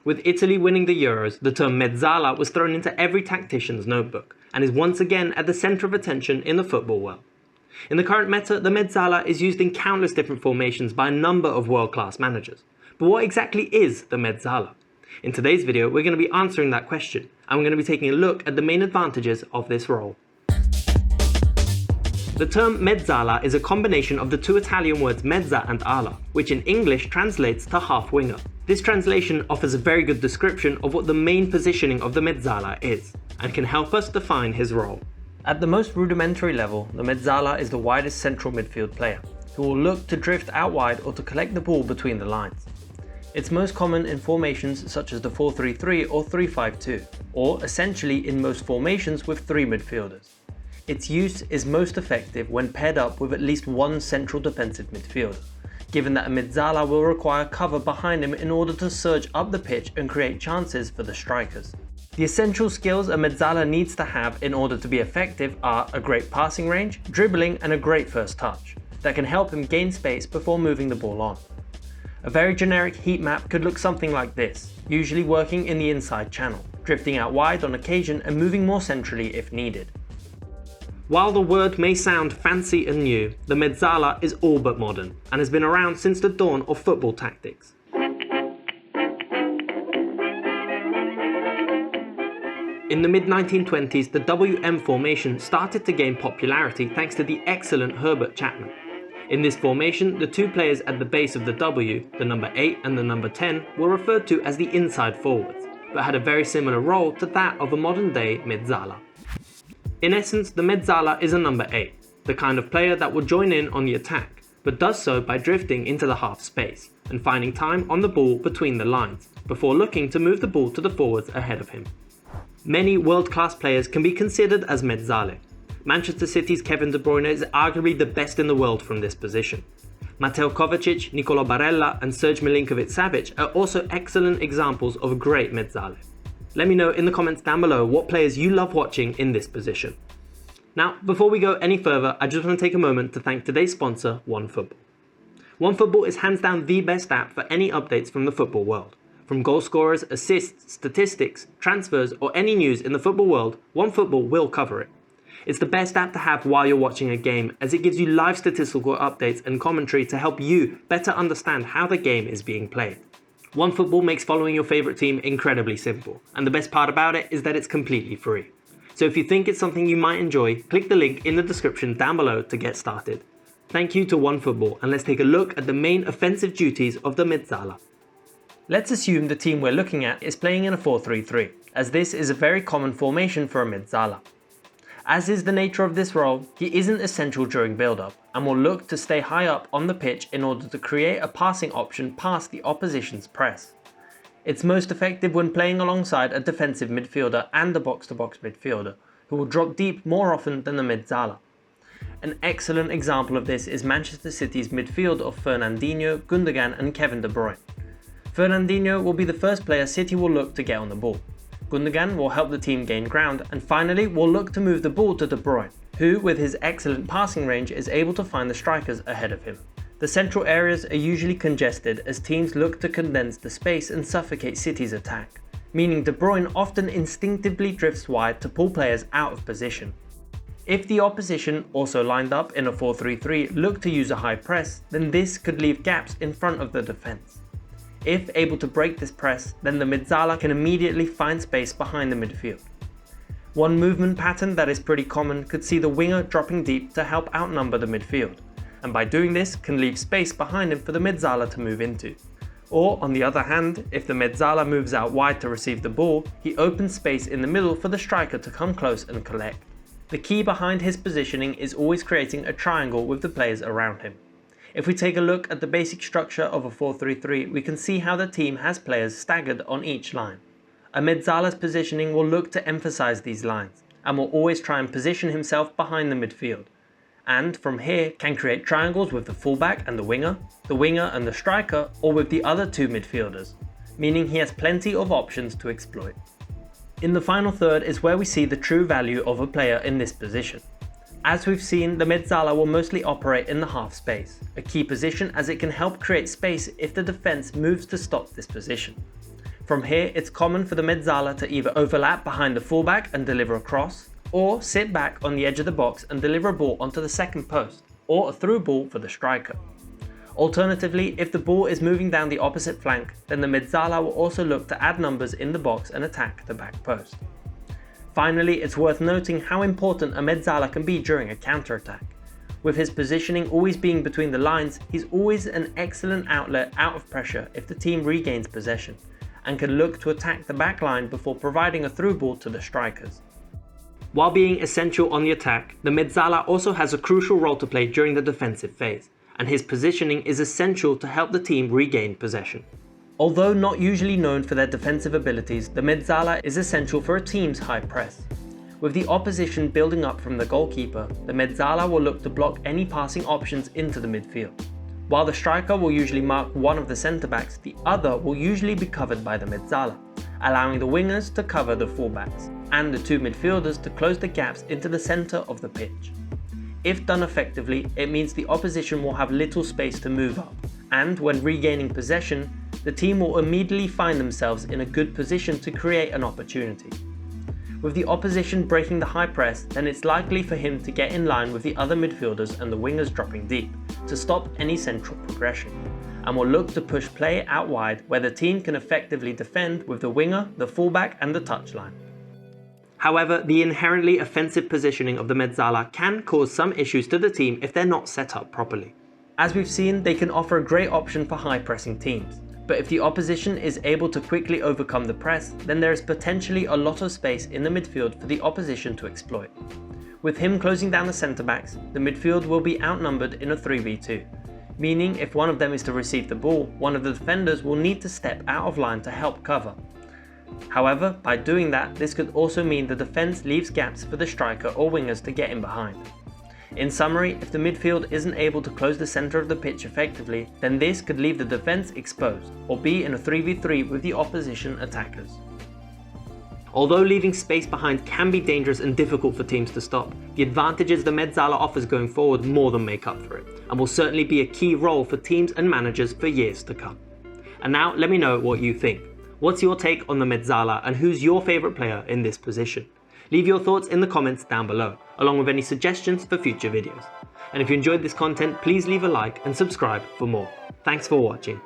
With Italy winning the Euros, the term Mezzala was thrown into every tactician's notebook, and is once again at the centre of attention in the football world. In the current meta, the Mezzala is used in countless different formations by a number of world-class managers. But what exactly is the Mezzala? In today's video, we're going to be answering that question, and we're going to be taking a look at the main advantages of this role. The term Mezzala is a combination of the two Italian words mezza and ala, which in English translates to half-winger. This translation offers a very good description of what the main positioning of the Mezzala is, and can help us define his role. At the most rudimentary level, the Mezzala is the widest central midfield player, who will look to drift out wide or to collect the ball between the lines. It's most common in formations such as the 4-3-3 or 3-5-2, or essentially in most formations with three midfielders. Its use is most effective when paired up with at least one central defensive midfielder, given that a Mezzala will require cover behind him in order to surge up the pitch and create chances for the strikers. The essential skills a Mezzala needs to have in order to be effective are a great passing range, dribbling and a great first touch, that can help him gain space before moving the ball on. A very generic heat map could look something like this, usually working in the inside channel, drifting out wide on occasion and moving more centrally if needed. While the word may sound fancy and new, the Mezzala is all but modern, and has been around since the dawn of football tactics. In the mid-1920s, the WM formation started to gain popularity thanks to the excellent Herbert Chapman. In this formation, the two players at the base of the W, the number 8 and the number 10, were referred to as the inside forwards, but had a very similar role to that of a modern-day Mezzala. In essence, the Mezzala is a number 8, the kind of player that will join in on the attack, but does so by drifting into the half space and finding time on the ball between the lines, before looking to move the ball to the forwards ahead of him. Many world-class players can be considered as Mezzale. Manchester City's Kevin De Bruyne is arguably the best in the world from this position. Mateo Kovacic, Nicolò Barella and Serge Milinkovic-Savic are also excellent examples of a great Mezzale. Let me know in the comments down below what players you love watching in this position. Now, before we go any further, I just want to take a moment to thank today's sponsor, OneFootball. OneFootball is hands down the best app for any updates from the football world. From goal scorers, assists, statistics, transfers, or any news in the football world, OneFootball will cover it. It's the best app to have while you're watching a game, as it gives you live statistical updates and commentary to help you better understand how the game is being played. OneFootball makes following your favourite team incredibly simple, and the best part about it is that it's completely free. So if you think it's something you might enjoy, click the link in the description down below to get started. Thank you to OneFootball, and let's take a look at the main offensive duties of the Mezzala. Let's assume the team we're looking at is playing in a 4-3-3, as this is a very common formation for a Mezzala. As is the nature of this role, he isn't essential during build-up, and will look to stay high up on the pitch in order to create a passing option past the opposition's press. It's most effective when playing alongside a defensive midfielder and a box-to-box midfielder, who will drop deep more often than the Mezzala. An excellent example of this is Manchester City's midfield of Fernandinho, Gundogan and Kevin De Bruyne. Fernandinho will be the first player City will look to get on the ball. Gundogan will help the team gain ground, and finally will look to move the ball to De Bruyne, who with his excellent passing range is able to find the strikers ahead of him. The central areas are usually congested as teams look to condense the space and suffocate City's attack, meaning De Bruyne often instinctively drifts wide to pull players out of position. If the opposition, also lined up in a 4-3-3, look to use a high press, then this could leave gaps in front of the defence. If able to break this press, then the Mezzala can immediately find space behind the midfield. One movement pattern that is pretty common could see the winger dropping deep to help outnumber the midfield, and by doing this can leave space behind him for the Mezzala to move into. Or on the other hand, if the Mezzala moves out wide to receive the ball, he opens space in the middle for the striker to come close and collect. The key behind his positioning is always creating a triangle with the players around him. If we take a look at the basic structure of a 4-3-3, we can see how the team has players staggered on each line. A Mezzala's positioning will look to emphasize these lines, and will always try and position himself behind the midfield, and from here can create triangles with the fullback and the winger and the striker, or with the other two midfielders, meaning he has plenty of options to exploit. In the final third is where we see the true value of a player in this position. As we've seen, the Mezzala will mostly operate in the half space, a key position as it can help create space if the defence moves to stop this position. From here, it's common for the Mezzala to either overlap behind the fullback and deliver a cross, or sit back on the edge of the box and deliver a ball onto the second post, or a through ball for the striker. Alternatively, if the ball is moving down the opposite flank, then the Mezzala will also look to add numbers in the box and attack the back post. Finally, it's worth noting how important a Mezzala can be during a counter-attack. With his positioning always being between the lines, he's always an excellent outlet out of pressure if the team regains possession, and can look to attack the back line before providing a through ball to the strikers. While being essential on the attack, the Mezzala also has a crucial role to play during the defensive phase, and his positioning is essential to help the team regain possession. Although not usually known for their defensive abilities, the Mezzala is essential for a team's high press. With the opposition building up from the goalkeeper, the Mezzala will look to block any passing options into the midfield. While the striker will usually mark one of the centre-backs, the other will usually be covered by the Mezzala, allowing the wingers to cover the fullbacks, and the two midfielders to close the gaps into the centre of the pitch. If done effectively, it means the opposition will have little space to move up, and when regaining possession, the team will immediately find themselves in a good position to create an opportunity. With the opposition breaking the high press, then it's likely for him to get in line with the other midfielders and the wingers dropping deep, to stop any central progression, and will look to push play out wide where the team can effectively defend with the winger, the fullback and the touchline. However, the inherently offensive positioning of the Mezzala can cause some issues to the team if they're not set up properly. As we've seen, they can offer a great option for high pressing teams, but if the opposition is able to quickly overcome the press, then there is potentially a lot of space in the midfield for the opposition to exploit. With him closing down the centre-backs, the midfield will be outnumbered in a 3v2, meaning if one of them is to receive the ball, one of the defenders will need to step out of line to help cover. However, by doing that, this could also mean the defence leaves gaps for the striker or wingers to get in behind. In summary, if the midfield isn't able to close the centre of the pitch effectively, then this could leave the defence exposed, or be in a 3v3 with the opposition attackers. Although leaving space behind can be dangerous and difficult for teams to stop, the advantages the Mezzala offers going forward more than make up for it, and will certainly be a key role for teams and managers for years to come. And now let me know what you think. What's your take on the Mezzala and who's your favourite player in this position? Leave your thoughts in the comments down below, along with any suggestions for future videos. And if you enjoyed this content, please leave a like and subscribe for more. Thanks for watching.